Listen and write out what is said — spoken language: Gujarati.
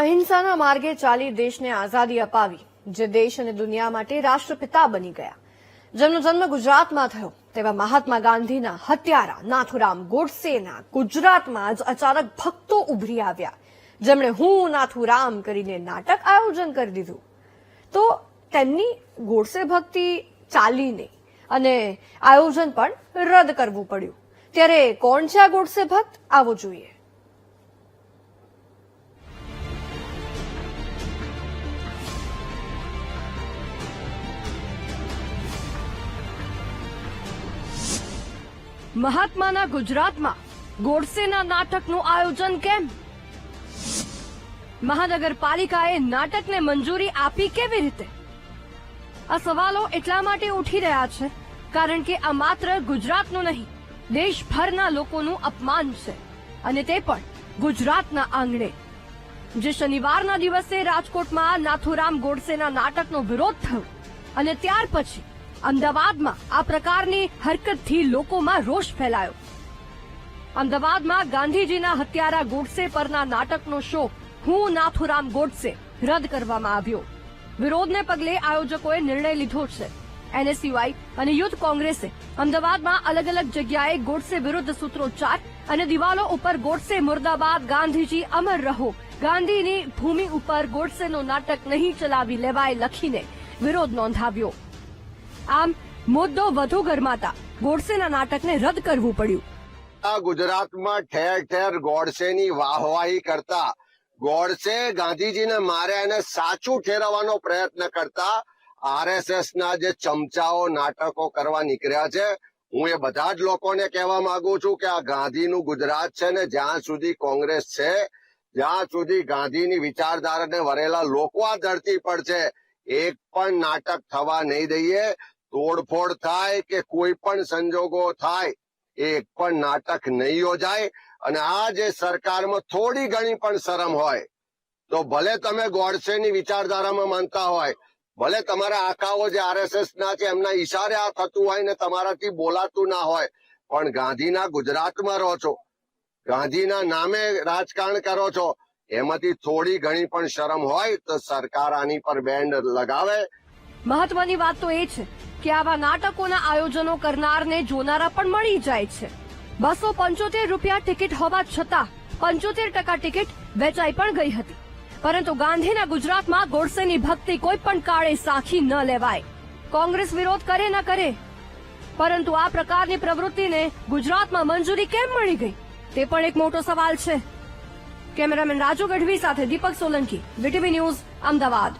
અહિંસાના માર્ગે ચાલી દેશને આઝાદી અપાવી, જે દેશ અને દુનિયા માટે રાષ્ટ્રપિતા બની ગયા, જેમનો જન્મ ગુજરાતમાં થયો તેવા મહાત્મા ગાંધીના હત્યારા નાથુરામ ગોડસેના ગુજરાતમાં જ અચાનક ભક્તો ઉભરી આવ્યા, જેમણે હું નાથુરામ કરીને નાટક આયોજન કરી દીધું. તો તેમની ગોડસે ભક્તિ ચાલીને અને આયોજન પણ રદ કરવું પડ્યું. ત્યારે કોણ છે આ ગોડસે ભક્ત, આવો જોઈએ. મહાત્માના ગુજરાતમાં ગોડસેના નાટકનું આયોજન કેમ? મહાનગરપાલિકાએ નાટકને મંજૂરી આપી કેવી રીતે? આ સવાલો એટલા માટે ઉઠી રહ્યા છે કારણ કે આ માત્ર ગુજરાતનું નહીં, દેશભરના લોકોનું અપમાન છે, અને તે પણ ગુજરાતના આંગણે. જે શનિવારના દિવસે રાજકોટમાં નાથુરામ ગોડસેના નાટકનો વિરોધ થયો અને ત્યાર પછી અમદાવાદમાં આ પ્રકારની હરકતથી લોકોમાં રોષ ફેલાયો. અમદાવાદમાં ગાંધીજીના હત્યારા ગોડસે પરના નાટકનો શો હું નાથુરામ ગોડસે રદ કરવામાં આવ્યો. વિરોધને પગલે આયોજકોએ નિર્ણય લીધો છે. એનએસયુઆઈ અને યુથ કોંગ્રેસે અમદાવાદમાં અલગ અલગ જગ્યાએ ગોડસે વિરુદ્ધ સૂત્રોચ્ચાર અને દિવાલો ઉપર ગોડસે મુર્દાબાદ, ગાંધીજી અમર રહો, ગાંધીની ભૂમિ ઉપર ગોડસેનો નાટક નહીં ચલાવી લેવાય લખીને વિરોધ નોંધાવ્યો. આમ મુદ્દો વધુ ગરમાતા ગોડસેના નાટકને રદ કરવું પડ્યું. ગુજરાતમાં ઠેર ઠેર ગોડસેની વાહવાહી કરતા, ગોડસે ગાંધીજીને માર્યા એને સાચું ઠેરવવાનો પ્રયત્ન કરતા આરએસએસ ના જે ચમચાઓ નાટકો કરવા નીકળ્યા છે, હું એ બધા જ લોકોને કહેવા માંગુ છું કે આ ગાંધીનું ગુજરાત છે ને, જ્યાં સુધી કોંગ્રેસ છે, જ્યાં સુધી ગાંધીની વિચારધારાને વરેલા લોકો આ ધરતી પર છે, એક પણ નાટક થવા નહીં દઈએ. તોડફોડ થાય કે કોઈ પણ સંજોગો થાય, એક પણ નાટક નહીં યોજાય. અને આ જે સરકારમાં થોડી ઘણી પણ શરમ હોય તો ભલે તમે ગોડસેની વિચારધારામાં માનતા હોય, ભલે તમારા આકાઓ જે આરએસએસ ના છે એમના ઈશારે આ થતું હોય ને તમારાથી બોલાતું ના હોય, પણ ગાંધીના ગુજરાતમાં રહો છો, ગાંધીના નામે રાજકારણ કરો છો, એમાંથી થોડી ઘણી પણ શરમ હોય તો સરકાર આની પર બેન્ડ લગાવે. મહત્વની વાત તો એ છે કે આવા નાટકોના આયોજનો કરનારને જોનારા પણ મળી જાય છે. 275 રૂપિયા ટિકિટ હોવા છતાં 75% ટિકિટ વેચાઈ પણ ગઈ હતી. પરંતુ ગાંધીના ગુજરાતમાં ગોડસેની ભક્તિ કોઈ પણ કાળે સાખી ન લેવાય. કોંગ્રેસ વિરોધ કરે ન કરે, પરંતુ આ પ્રકારની પ્રવૃત્તિને ગુજરાતમાં મંજૂરી કેમ મળી ગઈ તે પણ એક મોટો સવાલ છે. કેમેરામેન રાજુ ગઢવી સાથે દીપક સોલંકી, વીટીવી ન્યૂઝ, અમદાવાદ.